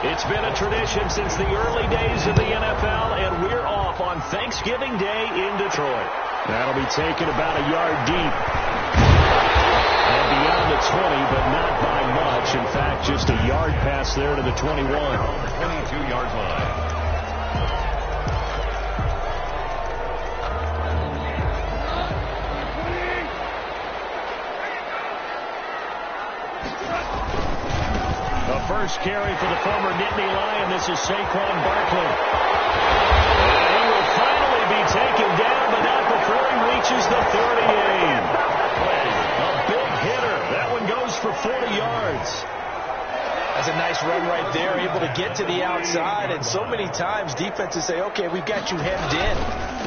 It's been a tradition since the early days of the NFL, and we're off on Thanksgiving Day in Detroit. That'll be taken about a yard deep. And beyond the 20, but not by much. In fact, just a yard pass there to the 21. 22-yard line. The first carry for the former Nittany Lion. This is Saquon Barkley. And he will finally be taken down, but not before he reaches the 38. A big hitter. That one goes for 40 yards. That's a nice run right there, able to get to the outside. And so many times defenses say, okay, we've got you hemmed in.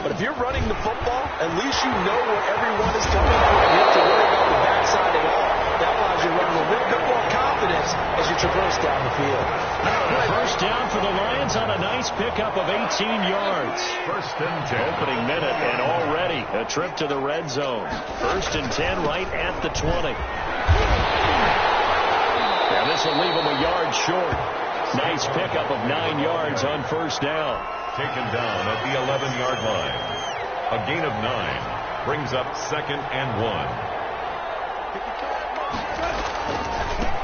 But if you're running the football, at least you know where everyone is coming from. You don't have to worry about the backside at all. That allows you to run with a little bit more confidence as you traverse down the field. First down for the Lions on a nice pickup of 18 yards. First and 10. Opening minute, and already a trip to the red zone. First and 10 right at the 20. And this will leave them a yard short. Nice pickup of 9 yards on first down. Taken down at the 11-yard line. A gain of 9 brings up 2nd and 1.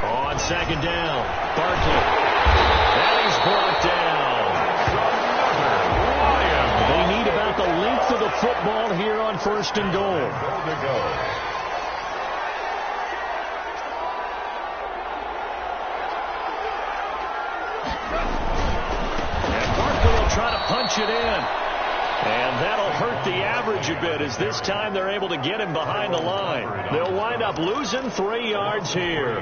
On second down, Barkley. And he's brought down. They need about the length of the football here on first and goal. There they go. And Barkley will try to punch it in. And that'll hurt the average a bit as this time they're able to get him behind the line. They'll wind up losing 3 yards here.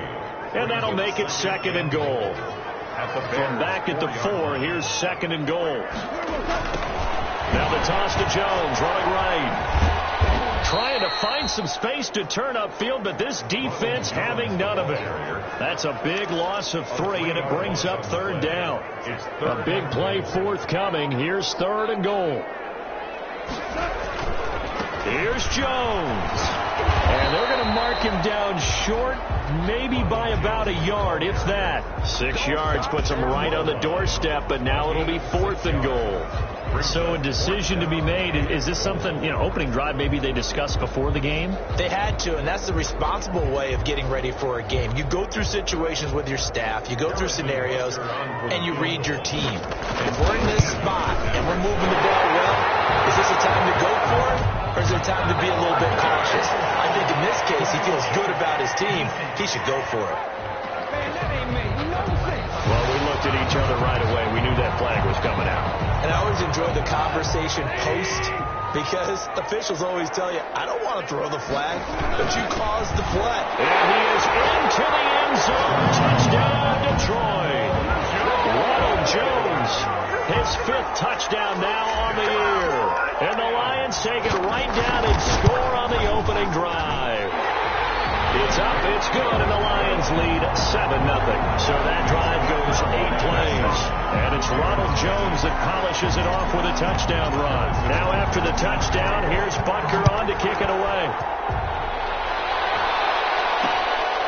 And that'll make it 2nd and goal. From back at the 4, here's 2nd and goal. Now the toss to Jones, running right. Trying to find some space to turn upfield, but this defense having none of it. That's a big loss of 3, and it brings up 3rd down. A big play forthcoming. Here's 3rd and goal. Here's Jones. And they're going to mark him down short, maybe by about a yard, if that. 6 yards puts him right on the doorstep, but now it'll be 4th and goal. So a decision to be made. Is this something, opening drive maybe they discussed before the game? They had to, and that's the responsible way of getting ready for a game. You go through situations with your staff, you go through scenarios, and you read your team. If we're in this spot and we're moving the ball well, is this a time to go for it, or is it time to be a little bit cautious? I think in this case, he feels good about his team. He should go for it. Well, we looked at each other right away. We knew that flag was coming out. And I always enjoy the conversation post, because officials always tell you, I don't want to throw the flag, but you caused the play. And he is into the end zone. Touchdown, Detroit. Ronald Jones, his 5th touchdown now on the year. And the Lions take it right down and score on the opening drive. It's up, it's good, and the Lions lead 7-0. So that drive goes 8 plays. And it's Ronald Jones that polishes it off with a touchdown run. Now after the touchdown, here's Butker on to kick it away.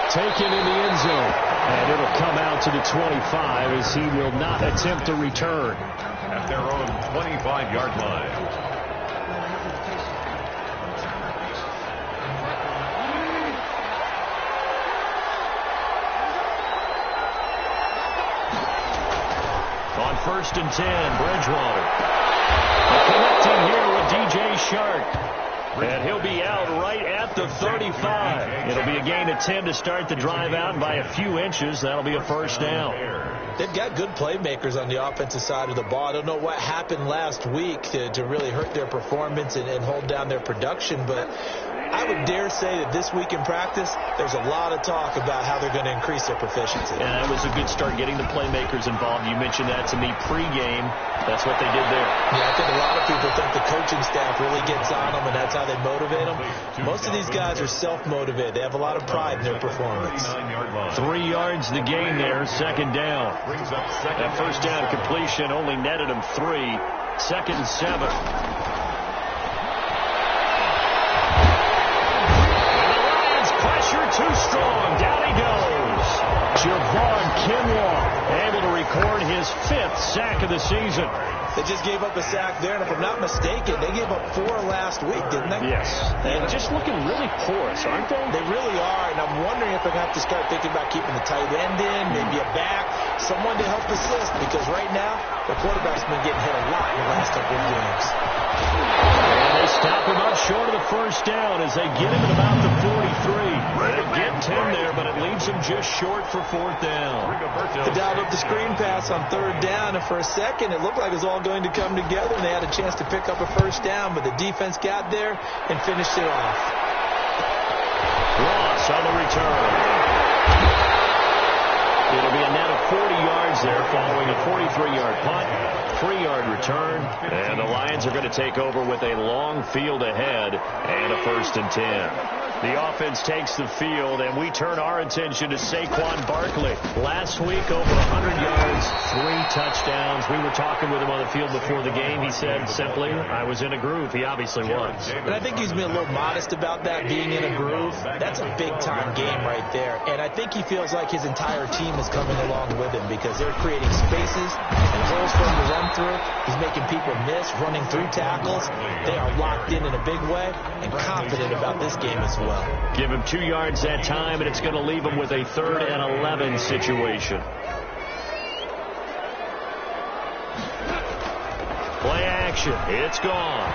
Taken in the end zone. And it'll come out to the 25 as he will not attempt to return. At their own 25-yard line. On first and 10, Bridgewater. Connecting here with DJ Shark. And he'll be out right at the 35. It'll be a gain of 10 to start the drive out, and by a few inches, that'll be a first down. They've got good playmakers on the offensive side of the ball. I don't know what happened last week to really hurt their performance and hold down their production, but I would dare say that this week in practice, there's a lot of talk about how they're going to increase their proficiency. And it was a good start getting the playmakers involved. You mentioned that to me pregame. That's what they did there. Yeah, I think a lot of people think the coaching staff really gets on them, and that's how they motivate them. Most of these guys are self-motivated. They have a lot of pride in their performance. 3 yards the gain there, 2nd down. That first down completion only netted him 3. 2nd and 7. Too strong. Down he goes. Javon Kinlaw able to record his 5th sack of the season. They just gave up a sack there, and if I'm not mistaken, they gave up 4 last week, didn't they? Yes. And just looking really porous, aren't they? They really are, and I'm wondering if they're going to have to start thinking about keeping the tight end in, maybe a back, someone to help assist, because right now, the quarterback's been getting hit a lot in the last couple of games. And they stop him up short of the first down as they get him at about the 43. They get 10 there, but it leaves him just short for 4th down. They dialed up the screen pass on 3rd down, and for a second, it looked like it was all going to come together, and they had a chance to pick up a first down, but the defense got there and finished it off. Ross on the return. It'll be a net of 40 yards there following a 43-yard punt, 3-yard return, and the Lions are going to take over with a long field ahead and a 1st and 10. The offense takes the field, and we turn our attention to Saquon Barkley. Last week, over 100 yards, 3 touchdowns. We were talking with him on the field before the game. He said simply, I was in a groove. He obviously was. And I think he's been a little modest about that, being in a groove. That's a big-time game right there. And I think he feels like his entire team is coming along with him because they're creating spaces and holes for him to run through. He's making people miss, running through tackles. They are locked in a big way and confident about this game as well. Give him 2 yards that time, and it's going to leave him with a 3rd and 11 situation. Play action. It's gone.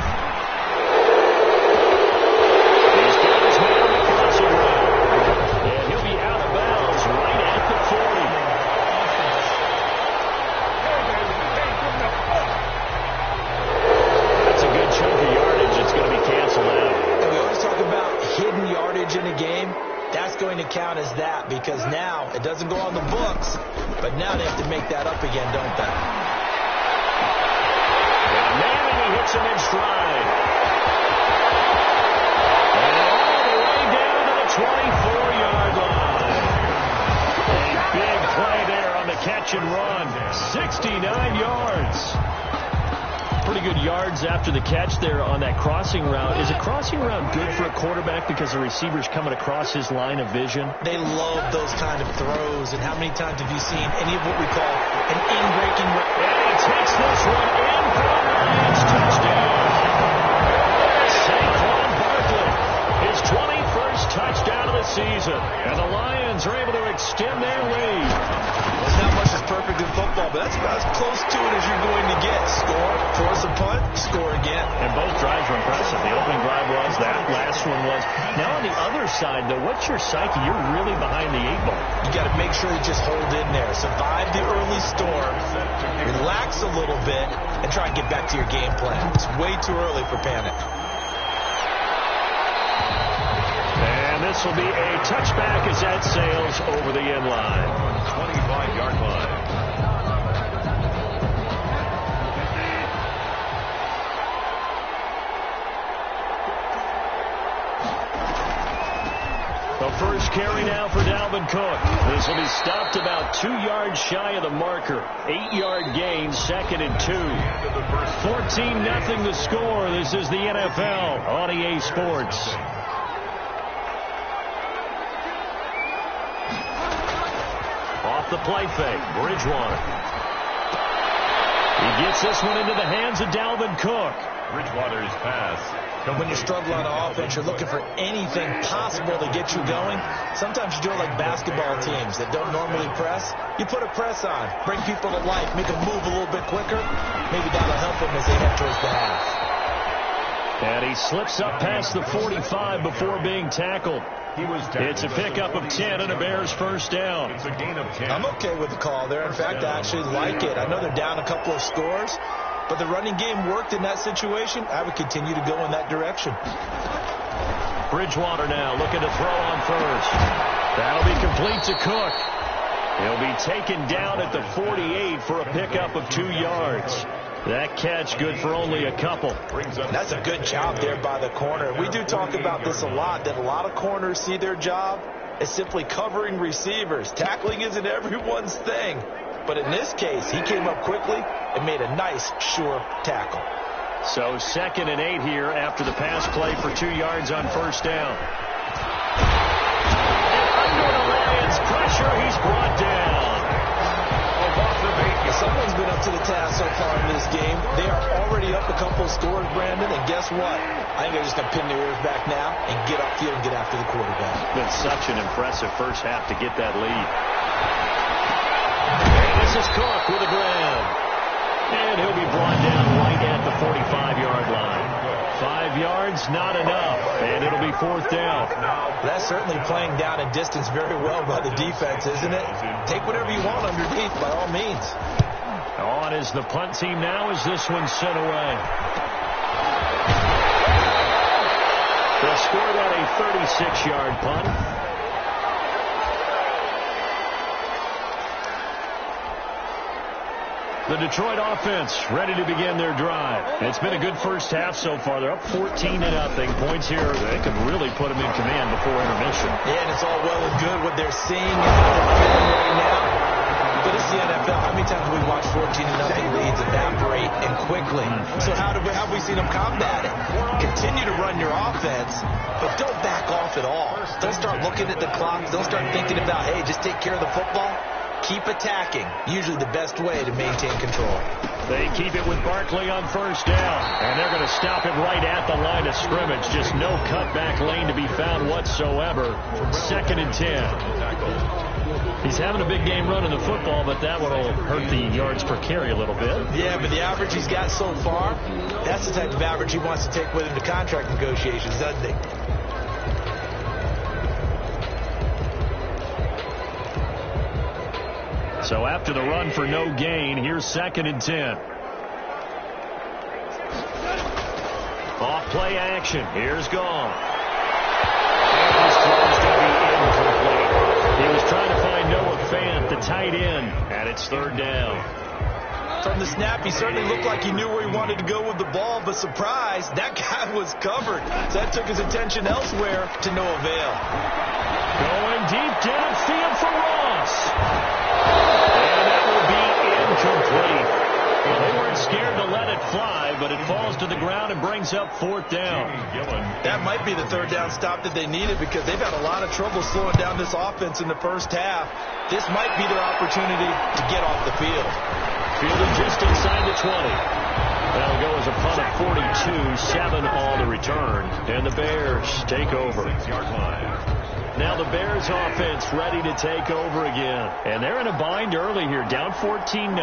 He's got his man on the crossing route. And he'll be out of bounds right at the 40. That's a good chunk of yardage. It's going to be canceled out. And we always talk about hidden yardage in a game. That's going to count as that because now it doesn't go on the books, but now they have to make that up again, don't they? And he hits him in stride. And all the way down to the 24-yard line. A big play there on the catch and run. 69 yards. Pretty good yards after the catch there on that crossing route. Is a crossing route good for a quarterback because the receiver's coming across his line of vision? They love those kind of throws. And how many times have you seen any of what we call an in-breaking? And he takes this one in for the Lions touchdown. Saquon Barkley, his 21st touchdown of the season. And the Lions are able to extend their lead. There's not much that's perfect in football, but that's about as close to it as you're going to get. Score, force a punt, score again. And both drives were impressive. The opening drive was, that last one was. Now on the other side, though, what's your psyche? You're really behind the 8-ball. You got to make sure you just hold in there. Survive the early storm, relax a little bit, and try and get back to your game plan. It's way too early for panic. And this will be a touchback as that sails over the end line. 25-yard line. The first carry now for Dalvin Cook. This will be stopped about 2 yards shy of the marker. 8-yard gain, 2nd and 2. 14-0 the score. This is the NFL on EA Sports. Off the play fake, Bridgewater. He gets this one into the hands of Dalvin Cook. Bridgewater's pass. When you struggle on offense, you're looking for anything possible to get you going. Sometimes you do it like basketball teams that don't normally press. You put a press on, bring people to life, make them move a little bit quicker. Maybe that'll help them as they head towards the half. And he slips up past the 45 before being tackled. It's a pickup of 10 and a Bears first down. It's a gain of 10. I'm okay with the call there. In fact, I actually like it. I know they're down a couple of scores, but the running game worked in that situation. I would continue to go in that direction. Bridgewater now looking to throw on first. That'll be complete to Cook. He'll be taken down at the 48 for a pickup of 2 yards. That catch good for only a couple. That's a good job there by the corner. We do talk about this a lot, that a lot of corners see their job as simply covering receivers. Tackling isn't everyone's thing. But in this case, he came up quickly and made a nice, sure tackle. So 2nd and 8 here after the pass play for 2 yards on first down. And under the Lions' pressure, he's brought down. Off the base. Brandon, and guess what? I think they're just going to pin their ears back now and get upfield and get after the quarterback. It's been such an impressive first half to get that lead. And this is Cook with a grab. And he'll be brought down right at the 45-yard line. 5 yards, not enough, and it'll be 4th down. That's certainly playing down in distance very well by the defense, isn't it? Take whatever you want underneath, by all means. On is the punt team now as this one's sent away. They'll score that a 36-yard punt. The Detroit offense ready to begin their drive. It's been a good first half so far. They're up 14-0. Points here, they could really put them in command before intermission. Yeah, and it's all well and good what they're seeing and how they're feeling right now. But it's the NFL. How many times have we watched 14-0 leads evaporate and quickly? So how have we seen them combat it? Continue to run your offense, but don't back off at all. Don't start looking at the clock. Don't start thinking about, hey, just take care of the football. Keep attacking. Usually the best way to maintain control. They keep it with Barkley on first down, and they're going to stop it right at the line of scrimmage. Just no cutback lane to be found whatsoever. 2nd and 10. He's having a big game running the football, but that one will hurt the yards per carry a little bit. Yeah, but the average he's got so far, that's the type of average he wants to take with him to contract negotiations, doesn't he? So after the run for no gain, here's 2nd and 10. Off play action. Here's Gall. And his throw's going to be incomplete. He was trying to find Noah Fant, the tight end, and it's 3rd down. From the snap, he certainly looked like he knew where he wanted to go with the ball, but surprise, that guy was covered. So that took his attention elsewhere to no avail. Going deep downfield for Ross. And that will be incomplete. Well, they weren't scared to let it fly, but it falls to the ground and brings up 4th down. That might be the 3rd down stop that they needed because they've had a lot of trouble slowing down this offense in the first half. This might be their opportunity to get off the field. Fielded just inside the 20. That'll go as a punt at 42, 7 all to return. And the Bears take over. Now the Bears offense ready to take over again. And they're in a bind early here, down 14-0.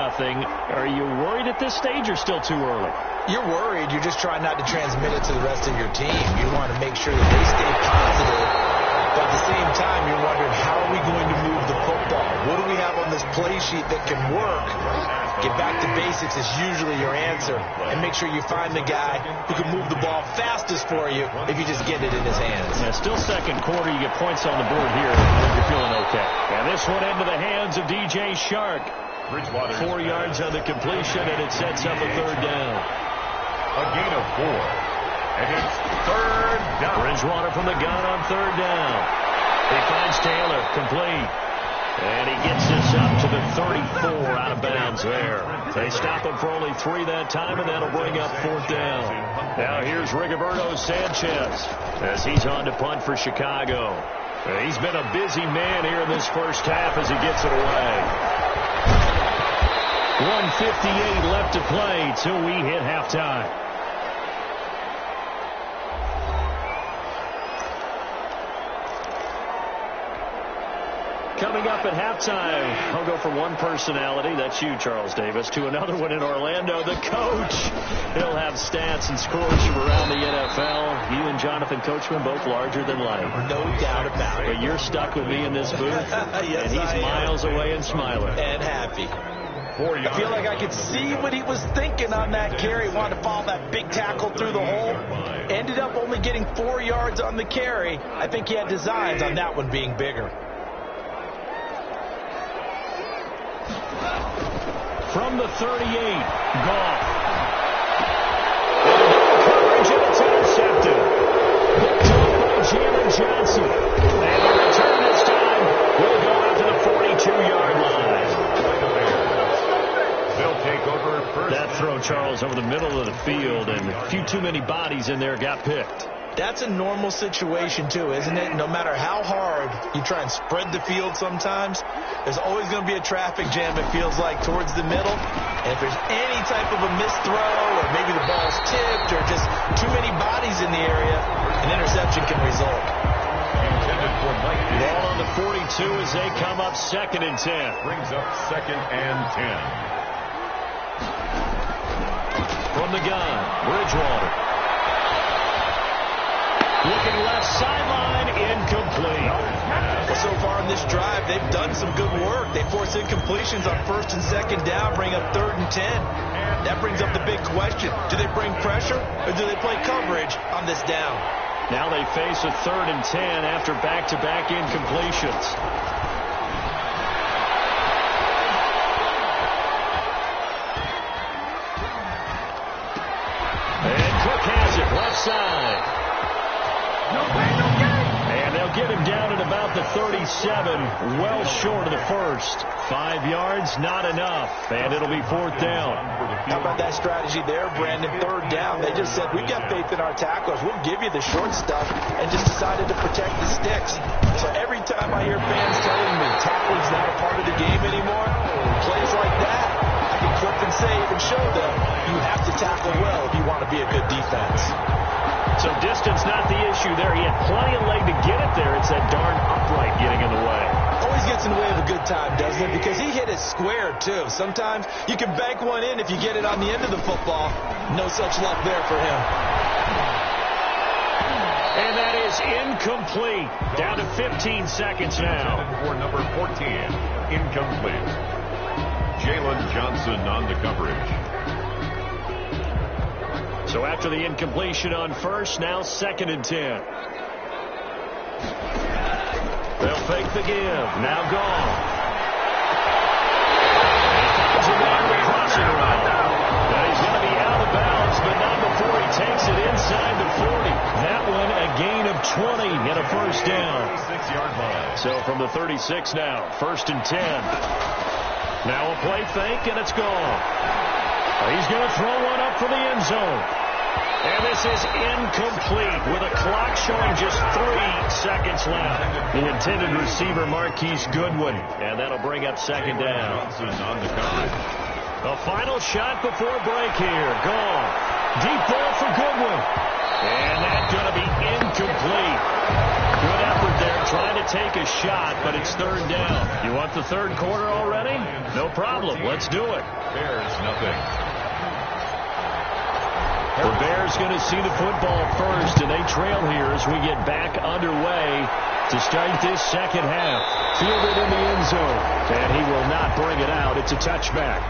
Are you worried at this stage or still too early? You're worried. You're just trying not to transmit it to the rest of your team. You want to make sure that they stay positive. But at the same time, you're wondering, how are we going to move the football? What do we have on this play sheet that can work? Get back to basics is usually your answer. And make sure you find the guy who can move the ball fastest for you if you just get it in his hands. Yeah, still 2nd quarter. You get points on the board here if you're feeling okay. And this one into the hands of DJ Shark. 4 yards on the completion, and it sets up a 3rd down. A gain of 4. And it's 3rd down. Bridgewater from the gun on 3rd down. He finds Taylor, complete. And he gets this up to the 34 out of bounds there. They stop him for only 3 that time, and that'll bring up 4th down. Now here's Rigoberto Sanchez as he's on to punt for Chicago. He's been a busy man here in this first half as he gets it away. 1:58 left to play till we hit halftime. Coming up at halftime, I'll go from one personality, that's you, Charles Davis, to another one in Orlando, the coach. He'll have stats and scores from around the NFL. You and Jonathan Coachman, both larger than life. No doubt about it. But you're stuck with me in this booth, Yes, and he's miles away and smiling. And happy. I feel like I could see what he was thinking on that carry. Wanted to follow that big tackle through the hole. Ended up only getting 4 yards on the carry. I think he had designs on that one being bigger. From the 38, Goff. Coverage, and it's intercepted. Picked up by Jalen Johnson. And the return this time will go out to the 42-yard line. They'll take over first. That throw, Charles, over the middle of the field, and a few too many bodies in there got picked. That's a normal situation, too, isn't it? No matter how hard you try and spread the field sometimes, there's always going to be a traffic jam, it feels like, towards the middle. And if there's any type of a missed throw or maybe the ball's tipped or just too many bodies in the area, an interception can result. Ball on the 42 as they come up 2nd and 10. Brings up 2nd and 10. From the gun, Bridgewater. Looking left sideline, incomplete. Well, so far in this drive, they've done some good work. They force incompletions on 1st and 2nd down, bring up 3rd and 10. That brings up the big question. Do they bring pressure or do they play coverage on this down? Now they face a 3rd and 10 after back-to-back incompletions. And Cook has it left side. And they'll get him down at about the 37, well short of the first. 5 yards, not enough, and it'll be 4th down. How about that strategy there, Brandon? 3rd down. They just said, we've got faith in our tacklers. We'll give you the short stuff, and just decided to protect the sticks. So every time I hear fans telling me tackling's not a part of the game anymore, plays like that, I can clip and save and show them you have to tackle well if you want to be a good defense. So distance not the issue there. He had plenty of leg to get it there. It's that darn upright getting in the way. Always gets in the way of a good time, doesn't it? Because he hit it square, too. Sometimes you can bank one in if you get it on the end of the football. No such luck there for him. And that is incomplete. Down to 15 seconds now. For number 14, incomplete. Jalen Johnson on the coverage. So after the incompletion on 1st, now 2nd and 10. They'll fake the give. Now gone. He finds a man with crossing around. Now he's going to be out of bounds, but not before he takes it inside the 40. That one a gain of 20 and a 1st down. 6-yard line. So from the 36 now, 1st and 10. Now a play fake, and it's gone. He's going to throw one up for the end zone. And this is incomplete with a clock showing just 3 seconds left. The intended receiver, Marquise Goodwin. And that'll bring up 2nd down. Johnson on the coverage. A final shot before break here. Gone. Deep ball for Goodwin. And that's going to be incomplete. Good effort there trying to take a shot, but it's 3rd down. You want the 3rd quarter already? No problem. Let's do it. Bears nothing. The Bears going to see the football first, and they trail here as we get back underway to start this 2nd half. Fielded in the end zone, and he will not bring it out. It's a touchback.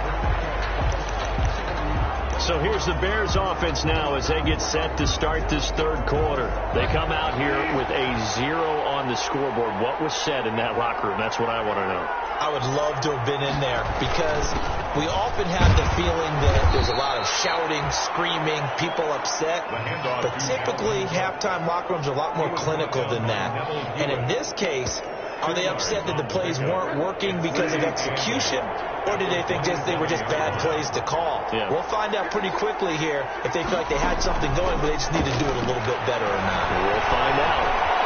So here's the Bears offense now as they get set to start this 3rd quarter. They come out here with a 0 on the scoreboard. What was said in that locker room? That's what I want to know. I would love to have been in there because we often have the feeling that there's a lot of shouting, screaming, people upset. But typically, halftime locker rooms are a lot more clinical than that. And in this case, are they upset that the plays weren't working because of execution? Or did they think they were just bad plays to call? Yeah. We'll find out pretty quickly here if they feel like they had something going, but they just need to do it a little bit better or not. We'll find out.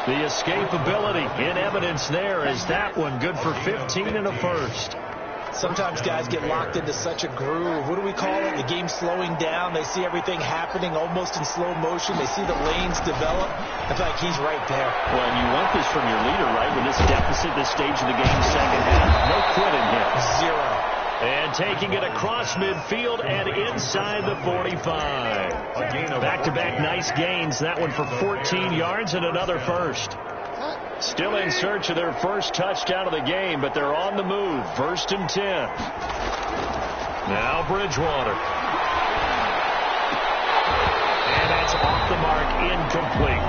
The escapability in evidence there is that one good for 15 and a 1st. Sometimes guys get locked into such a groove. What do we call it? The game slowing down. They see everything happening almost in slow motion. They see the lanes develop. I feel like he's right there. Well, and you want this from your leader, right? When this deficit, this stage of the game, 2nd half, no quitting him. 0. And taking it across midfield and inside the 45. Back-to-back nice gains. That one for 14 yards and another 1st. Still in search of their first touchdown of the game, but they're on the move. 1st and 10. Now Bridgewater. And that's off the mark, incomplete.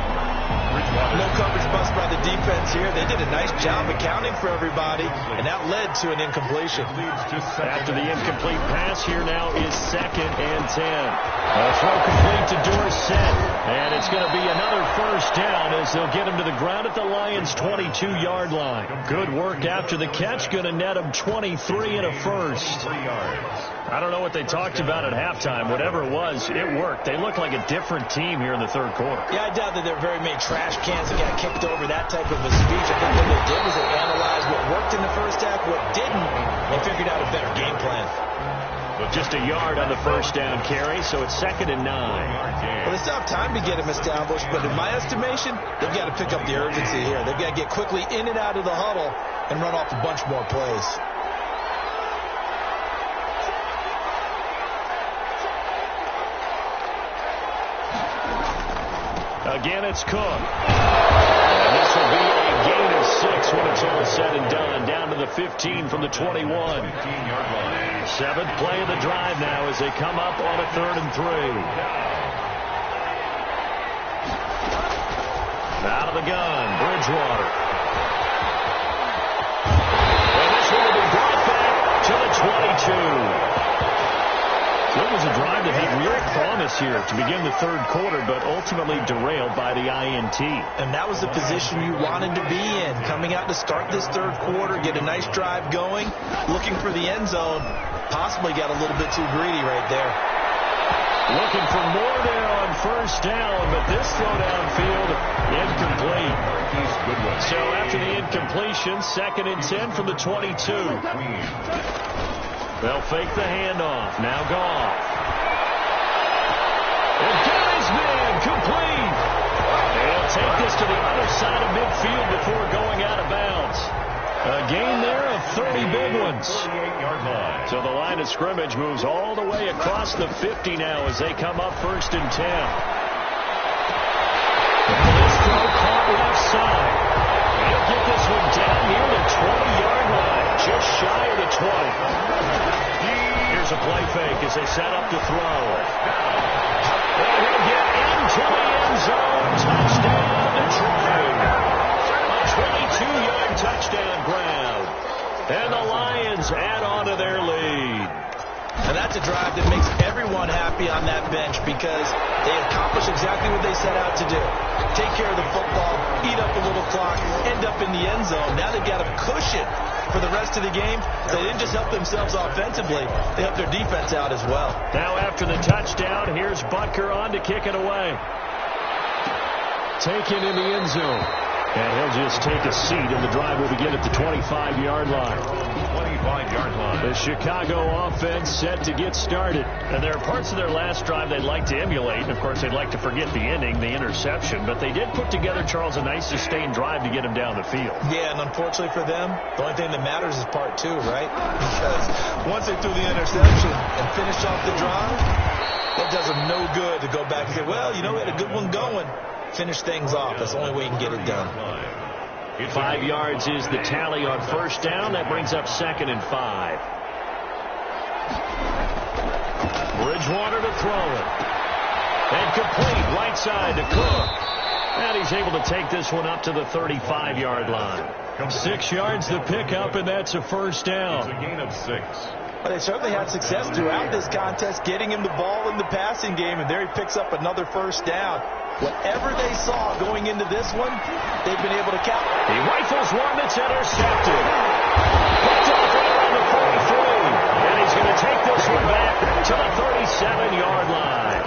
No coverage bust by the defense here. They did a nice job accounting for everybody, and that led to an incompletion. After the incomplete pass, here now is 2nd and 10. A throw complete to Dorsett. And it's going to be another first down as they'll get him to the ground at the Lions' 22-yard line. Good work after the catch. Going to net him 23 and a first. I don't know what they talked about at halftime. Whatever it was, it worked. They look like a different team here in the third quarter. Yeah, I doubt that there are very many trash cans that got kicked over, that type of a speech. I think what they did was they analyzed what worked in the first half, what didn't, and figured out a better game plan. Just a yard on the first down carry, so it's 2nd and 9. Well, they still have time to get him established, but in my estimation, they've got to pick up the urgency here. They've got to get quickly in and out of the huddle and run off a bunch more plays. Again, it's Cook. And this will be a gain of 6 when it's all said and done. Down to the 15 from the 21. 7th play of the drive now as they come up on a 3rd and 3. Out of the gun, Bridgewater. And this one will be brought back to the 22. So it was a drive that had real promise here to begin the third quarter, but ultimately derailed by the INT. And that was the position you wanted to be in. Coming out to start this third quarter, get a nice drive going, looking for the end zone. Possibly got a little bit too greedy right there. Looking for more there on first down, but this throw downfield, incomplete. So after the incompletion, 2nd and 10 from the 22. They'll fake the handoff. Now Goff. And got his man complete. They'll take this to the other side of midfield before going out of bounds. A gain there of 30 big ones. So the line of scrimmage moves all the way across the 50 now as they come up 1st and 10. This throw caught left side. They'll get this one down near the 20-yard line, just shy of the 20. Here's a play fake as they set up to throw. And he'll get into the end zone. Touchdown, Detroit. A 22-yard touchdown grab. And the Lions add on to their lead. And that's a drive that makes everyone happy on that bench because they accomplished exactly what they set out to do. Take care of the football, eat up a little clock, end up in the end zone. Now they've got a cushion for the rest of the game. They didn't just help themselves offensively, they helped their defense out as well. Now after the touchdown, here's Butker on to kick it away. Taken in the end zone. And he'll just take a seat, and the drive will begin at the 25-yard line. 25-yard line. The Chicago offense set to get started. And there are parts of their last drive they'd like to emulate. And, of course, they'd like to forget the ending, the interception. But they did put together, Charles, a nice sustained drive to get him down the field. Yeah, and unfortunately for them, the only thing that matters is part 2, right? Because once they threw the interception and finished off the drive, that does them no good to go back and say, well, you know, we had a good one going. Finish things off. That's the only way you can get it done. 5 yards is the tally on first down. That brings up 2nd and 5. Bridgewater to throw it. And complete right side to Cook. And he's able to take this one up to the 35-yard line. 6 yards the pickup, and that's a first down. It's a gain of 6. But they certainly had success throughout this contest, getting him the ball in the passing game, and there he picks up another first down. Whatever they saw going into this one, they've been able to count. He rifles one that's intercepted. Picked off around the 43. And he's going to take this one back to the 37-yard line.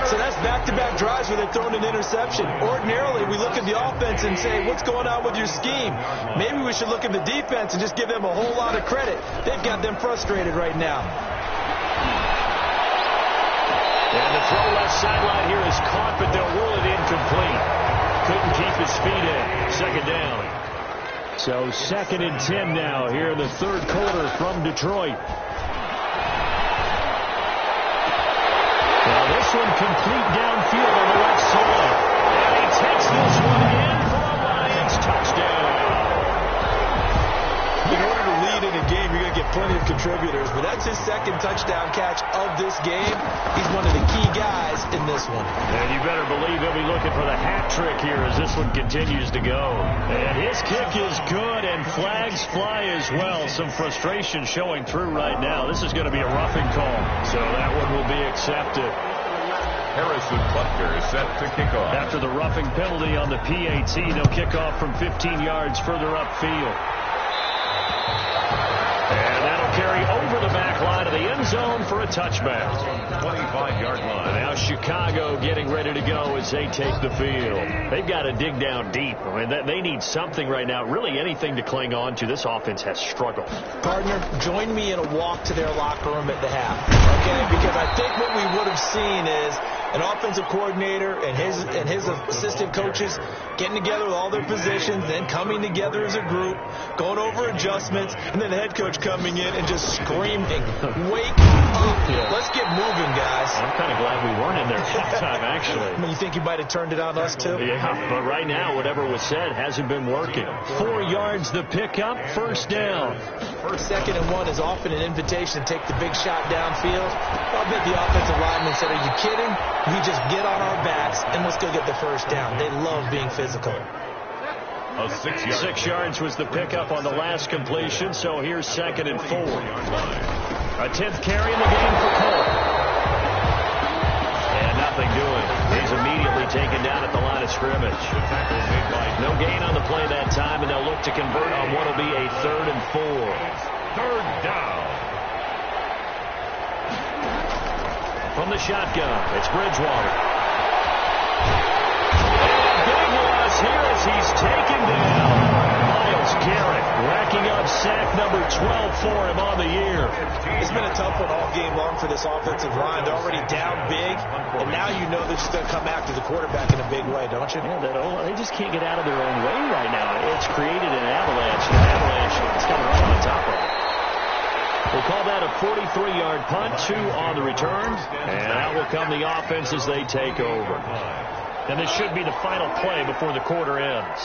So that's back-to-back drives where they've thrown an interception. Ordinarily, we look at the offense and say, what's going on with your scheme? Maybe we should look at the defense and just give them a whole lot of credit. They've got them frustrated right now. And the throw left sideline here is caught, but they'll rule it incomplete. Couldn't keep his feet in. 2nd down. So 2nd and 10 now here in the third quarter from Detroit. Now this one complete downfield on the left side. And he takes this one in for a Lions touchdown. In order to lead in a game, you're going to get plenty of contributors, but that's his 2nd touchdown catch of this game. He's one of the key guys in this one. And you better believe he'll be looking for the hat trick here as this one continues to go. And his kick is good, and flags fly as well. Some frustration showing through right now. This is going to be a roughing call, so that one will be accepted. Harrison Butker is set to kick off. After the roughing penalty on the PAT, they'll kick off from 15 yards further upfield. And that'll carry over the back line of the end zone for a touchback. 25-yard line. And now Chicago getting ready to go as they take the field. They've got to dig down deep. I mean, they need something right now, really anything to cling on to. This offense has struggled. Gardner, join me in a walk to their locker room at the half, okay? Because I think what we would have seen is an offensive coordinator and his assistant coaches getting together with all their positions, then coming together as a group, going over adjustments, and then the head coach coming in and just screaming, "Wake up! Let's get moving, guys." I'm kind of glad we weren't in there halftime, actually. I mean, you think you might have turned it on us, too? Yeah, but right now, whatever was said hasn't been working. 4 yards the pickup, first down. Second and 1 is often an invitation to take the big shot downfield. I bet the offensive lineman said, "Are you kidding? We just get on our backs and let's go get the first down." They love being physical. A 6 yard. 6 yards was the pickup on the last completion, so here's second and 4. A 10th carry in the game for Cole. And nothing doing. He's immediately taken down at the line of scrimmage. No gain on the play that time, and they'll look to convert on what will be a 3rd and 4. Third down. From the shotgun, it's Bridgewater. And big loss here as he's taken down. Myles Garrett racking up sack number 12 for him on the year. It's been a tough one all game long for this offensive line. They're already down big, and now you know they're just going to come after the quarterback in a big way, don't you? Yeah, they just can't get out of their own way right now. It's created an avalanche. The avalanche is coming right on top of it. We'll call that a 43-yard punt, 2 on the return, and out will come the offense as they take over. And this should be the final play before the quarter ends.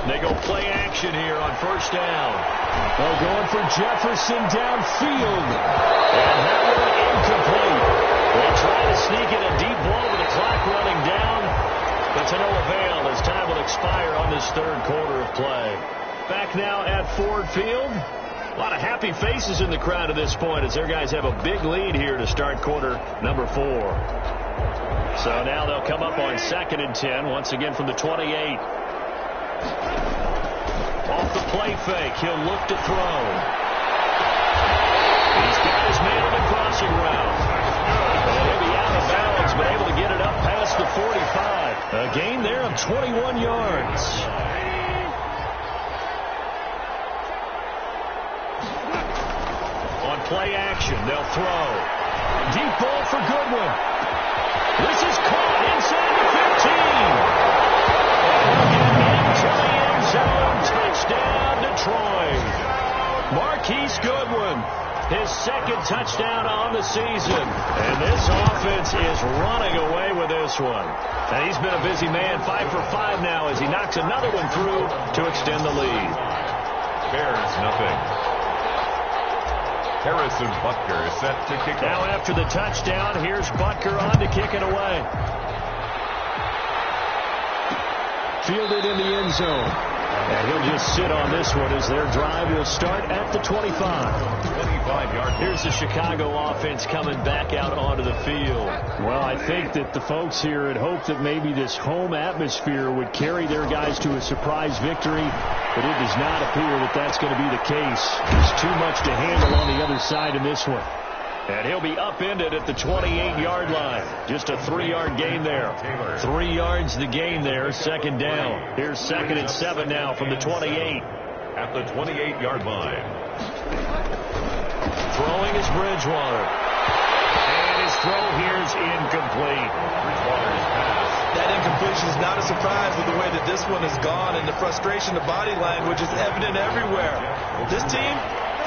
They go play action here on first down. They're going for Jefferson downfield. And that one incomplete. They try to sneak in a deep ball with the clock running down, but to no avail as time will expire on this third quarter of play. Back now at Ford Field. A lot of happy faces in the crowd at this point as their guys have a big lead here to start quarter number 4. So now they'll come up on 2nd and 10, once again from the 28. Off the play fake, he'll look to throw. He's got his man on the crossing route. And he'll be out of bounds, but able to get it up past the 45. A gain there of 21 yards. Play action. They'll throw. Deep ball for Goodwin. This is caught inside the 15. And into the end zone. Touchdown, Detroit. Marquise Goodwin. His 2nd touchdown on the season. And this offense is running away with this one. And he's been a busy man. 5 for 5 now as he knocks another one through to extend the lead. Bears nothing. Harrison Butker is set to kick off. Now after the touchdown, here's Butker on to kick it away. Fielded in the end zone. And he'll just sit on this one as their drive will start at the 25. 25-yard. Here's the Chicago offense coming back out onto the field. Well, I think that the folks here had hoped that maybe this home atmosphere would carry their guys to a surprise victory, but it does not appear that that's going to be the case. There's too much to handle on the other side in this one. And he'll be upended at the 28-yard line. Just a 3-yard gain there. 3 yards the gain there, 2nd down. Here's 2nd and 7 now from the 28. At the 28-yard line. Throwing is Bridgewater. And his throw here is incomplete. Bridgewater's pass. That incompletion is not a surprise with the way that this one has gone, and the frustration, the body language is evident everywhere. This team,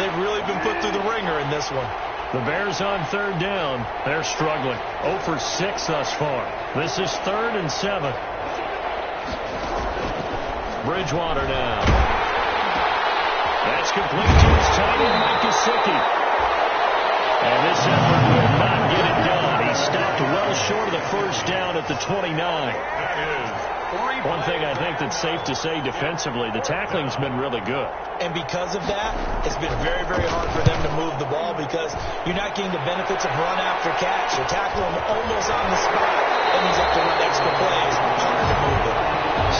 they've really been put through the ringer in this one. The Bears on 3rd down. They're struggling. 0 for 6 thus far. This is 3rd and 7. Bridgewater now. That's complete to his tight end, Mike Gesicki. And this effort will not get it done. He stopped well short of the first down at the 29. One thing I think that's safe to say defensively, the tackling's been really good. And because of that, it's been very, very hard for them to move the ball because you're not getting the benefits of run after catch. You tackle him almost on the spot, and he's up to run extra plays. Hard to move it.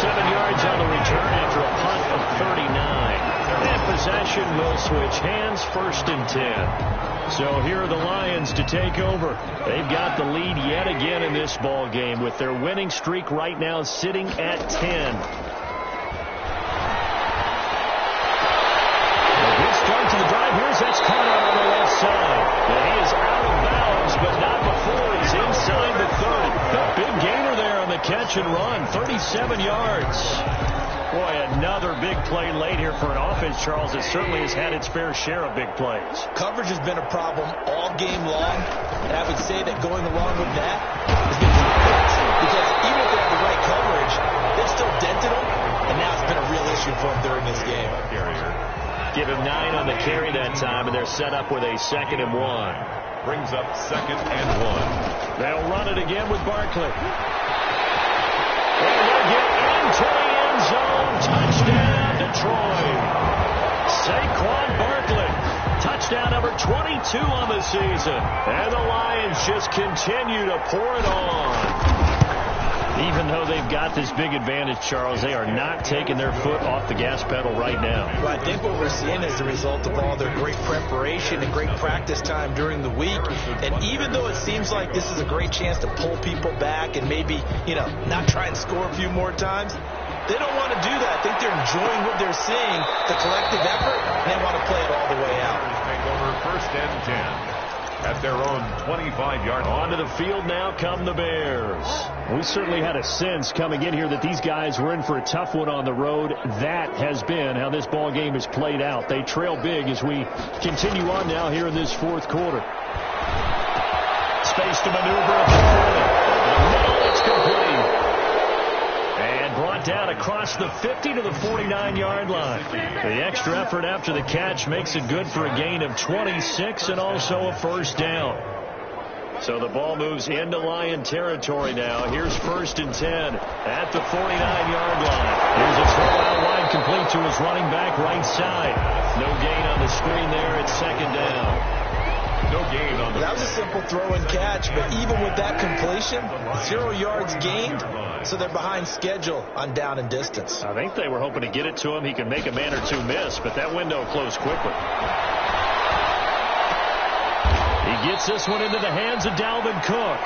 7 yards on the return after a punt of 39. And possession will switch hands, 1st and 10. So here are the Lions to take over. They've got the lead yet again in this ball game with their winning streak right now sitting at 10. A good start to the drive. Here's that's caught out on the left side. And he is out of bounds, but not before he's inside the 30. A big gainer there on the catch and run, 37 yards. Boy, another big play late here for an offense, Charles, that certainly has had its fair share of big plays. Coverage has been a problem all game long, and I would say that going along with that has been defense. Because even if they have the right coverage, they've still dented them, and now it's been a real issue for them during this game. Give him 9 on the carry that time, and they're set up with a 2nd and 1. Brings up 2nd and 1. They'll run it again with Barkley. And they'll get into the end zone. Touchdown, Detroit. Saquon Barkley. Touchdown number 22 on the season. And the Lions just continue to pour it on. Even though they've got this big advantage, Charles, they are not taking their foot off the gas pedal right now. Well, I think what we're seeing is the result of all their great preparation and great practice time during the week. And even though it seems like this is a great chance to pull people back and maybe, not try and score a few more times, they don't want to do that. I think they're enjoying what they're seeing, the collective effort, and they want to play it all the way out. Take over 1st and 10. At their own 25-yard line. Onto the field now come the Bears. We certainly had a sense coming in here that these guys were in for a tough one on the road. That has been how this ball game has played out. They trail big as we continue on now here in this 4th quarter. Space to maneuver at the 40. It's complete. And brought down across the 50 to the 49-yard line. The extra effort after the catch makes it good for a gain of 26 and also a 1st down. So the ball moves into Lion territory now. Here's 1st and 10 at the 49-yard line. Here's a throw out wide complete to his running back right side. No gain on the screen there. It's 2nd down. No gain on the That was a simple throw and catch, but even with that completion, 0 yards gained, so they're behind schedule on down and distance. I think they were hoping to get it to him. He could make a man or two miss, but that window closed quickly. He gets this one into the hands of Dalvin Cook.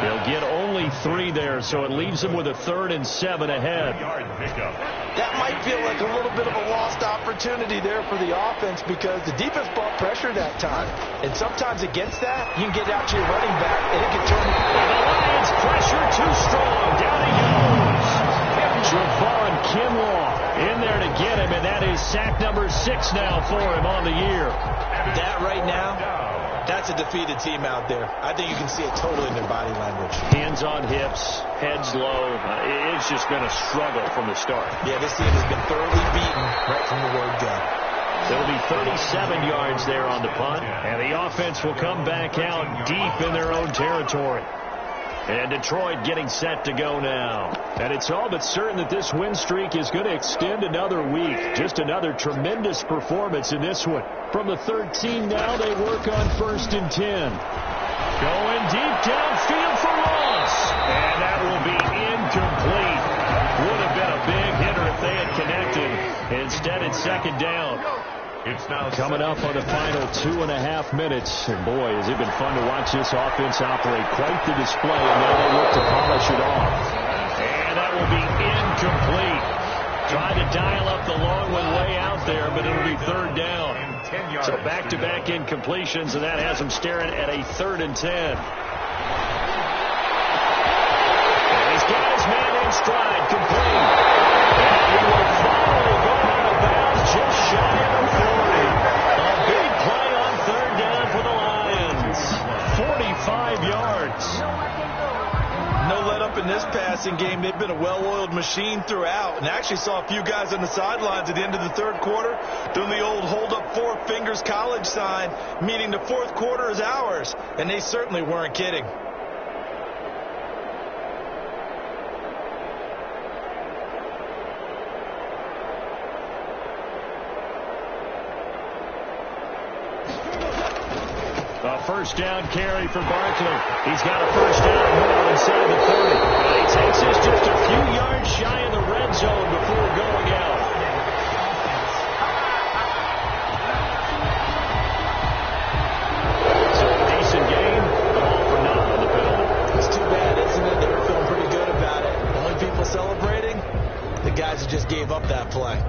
He'll get only 3 there, so it leaves him with a 3rd and 7 ahead. That might feel like a little bit of a lost opportunity there for the offense because the defense brought pressure that time. And sometimes against that, you can get out to your running back, and it can turn. And the Lions pressure too strong. Down he goes. Javon Kinlaw in there to get him, and that is sack number 6 now for him on the year. That right now, that's a defeated team out there. I think you can see it totally in their body language. Hands on hips, heads low. It's just been a struggle from the start. Yeah, this team has been thoroughly beaten right from the word go. There'll be 37 yards there on the punt, and the offense will come back out deep in their own territory. And Detroit getting set to go now. And it's all but certain that this win streak is going to extend another week. Just another tremendous performance in this one. From the 13 now, they work on 1st and 10. Going deep downfield for Ross. And that will be incomplete. Would have been a big hitter if they had connected. Instead, it's 2nd down. It's now coming up on the final 2.5 minutes. And boy, has it been fun to watch this offense operate. Quite the display, and now they look to polish it off. And that will be incomplete. Tried to dial up the long one way out there, but it'll be 3rd down. So back-to-back incompletions, and that has them staring at a 3rd and 10. And he's got his man in stride, complete. And he will follow going out of bounds just shy of the 40. A big play on 3rd down for the Lions. 45 yards. No let up in this passing game. They've been a well-oiled machine throughout. And actually saw a few guys on the sidelines at the end of the 3rd quarter doing the old hold up 4 fingers college sign, meaning the 4th quarter is ours. And they certainly weren't kidding. first down carry for Barkley. He's got a first down more inside the 30. And he takes us just a few yards shy of the red zone before going out. So a decent game, but all for naught on the penalty. It's too bad, isn't it? They were feeling pretty good about it. The only people celebrating, the guys that just gave up that play.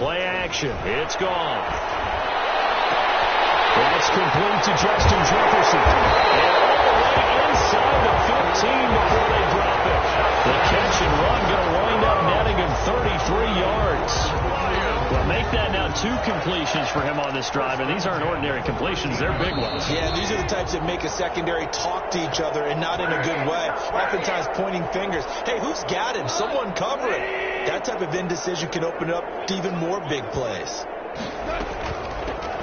Play action. It's gone. That's complete to Justin Jefferson. And all the way inside the 15 before they drop it. The catch and run going to wind up netting him 33 yards. Well, make that now 2 completions for him on this drive, and these aren't ordinary completions. They're big ones. Yeah, these are the types that make a secondary talk to each other and not in a good way. Oftentimes pointing fingers. Hey, who's got him? Someone cover it. That type of indecision can open up to even more big plays.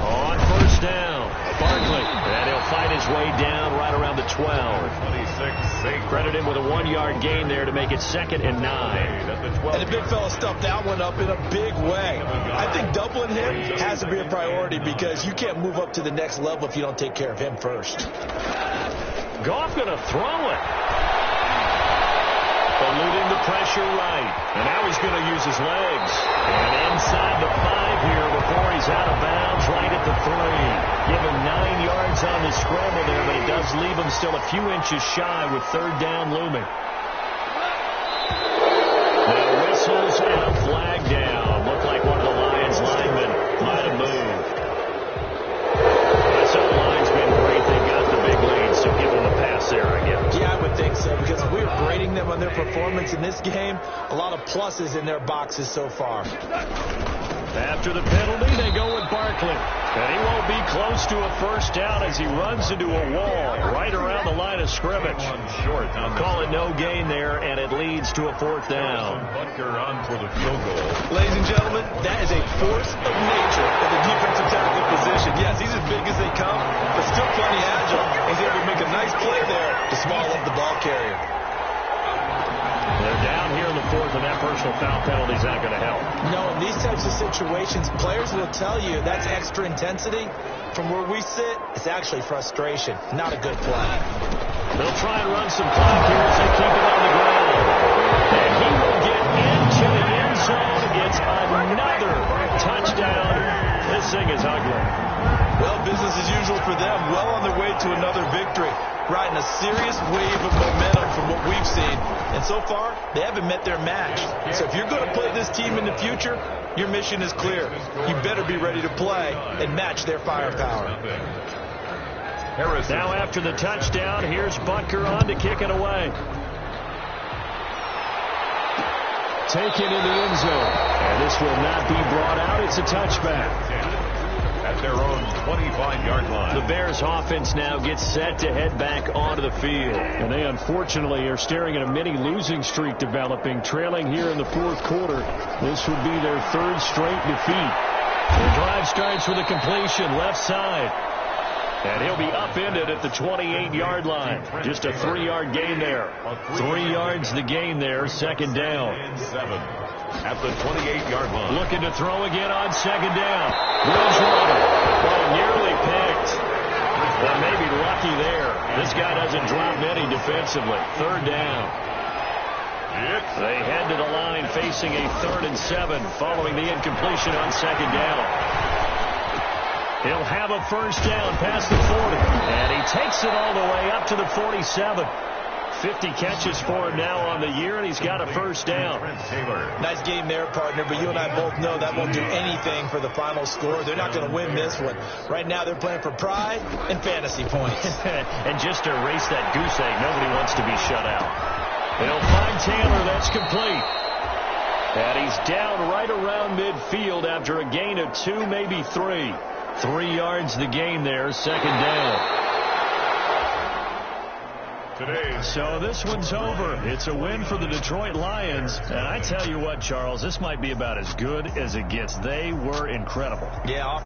On first down, Barkley. And he'll fight his way down right around the 12. 26. Credit him with a 1-yard gain there to make it 2nd and 9. And the big fella stuffed that one up in a big way. I think doubling him has to be a priority because you can't move up to the next level if you don't take care of him first. Goff going to throw it. Eluding the pressure right. And now he's going to use his legs. And inside the 5 here before he's out of bounds right at the 3. Give him 9 yards on the scramble there, but it does leave him still a few inches shy with 3rd down looming. Now whistles and a flag down. Looked like one of the Lions linemen might have moved. This line's been great. They've got the big lead, so give them a pass there, I guess. Yeah, I would think so, because if we were grading them on their performance in this game, a lot of pluses in their boxes so far. After the penalty, they go with Barkley. And he won't be close to a first down as he runs into a wall right around the line of scrimmage. Call it no gain there, and it leads to a 4th down. Butker on for the field goal. Ladies and gentlemen, that is a force of nature at the defensive tackle position. Yes, he's as big as they come, but still plenty agile. He's able to make a nice play there to swallow up the ball carrier. They're down here in the 4th, and that personal foul penalty is not going to help. No, in these types of situations, players will tell you that's extra intensity. From where we sit, it's actually frustration. Not a good play. They'll try and run some clock here as they keep it on the ground. And he will get into the end zone. It's another touchdown. This thing is ugly. Well, business as usual for them. Well on their way to another victory. Riding a serious wave of momentum from what we've seen. And so far, they haven't met their match. So if you're going to play this team in the future, your mission is clear. You better be ready to play and match their firepower. Now after the touchdown, here's Butker on to kick it away. Taken in the end zone. And this will not be brought out. It's a touchback. At their own 25-yard line. The Bears offense now gets set to head back onto the field. And they unfortunately are staring at a mini losing streak developing, trailing here in the 4th quarter. This would be their 3rd straight defeat. Their drive starts with a completion left side. And he'll be upended at the 28-yard line. Just a 3-yard gain there. 3 yards the gain there, 2nd down. 7. At the 28-yard line. Looking to throw again on 2nd down. Bridgewater. Oh, nearly picked. But maybe lucky there. This guy doesn't drop many defensively. 3rd down. They head to the line facing a 3rd and 7 following the incompletion on 2nd down. He'll have a first down past the 40. And he takes it all the way up to the 47. 50 catches for him now on the year, and he's got a first down. Nice game there, partner, but you and I both know that won't do anything for the final score. They're not going to win this one. Right now they're playing for pride and fantasy points. And just to erase that goose egg, nobody wants to be shut out. They'll find Taylor. That's complete. And he's down right around midfield after a gain of 2, maybe 3. 3 yards the gain there, 2nd down. So this one's over. It's a win for the Detroit Lions. And I tell you what, Charles, this might be about as good as it gets. They were incredible. Yeah.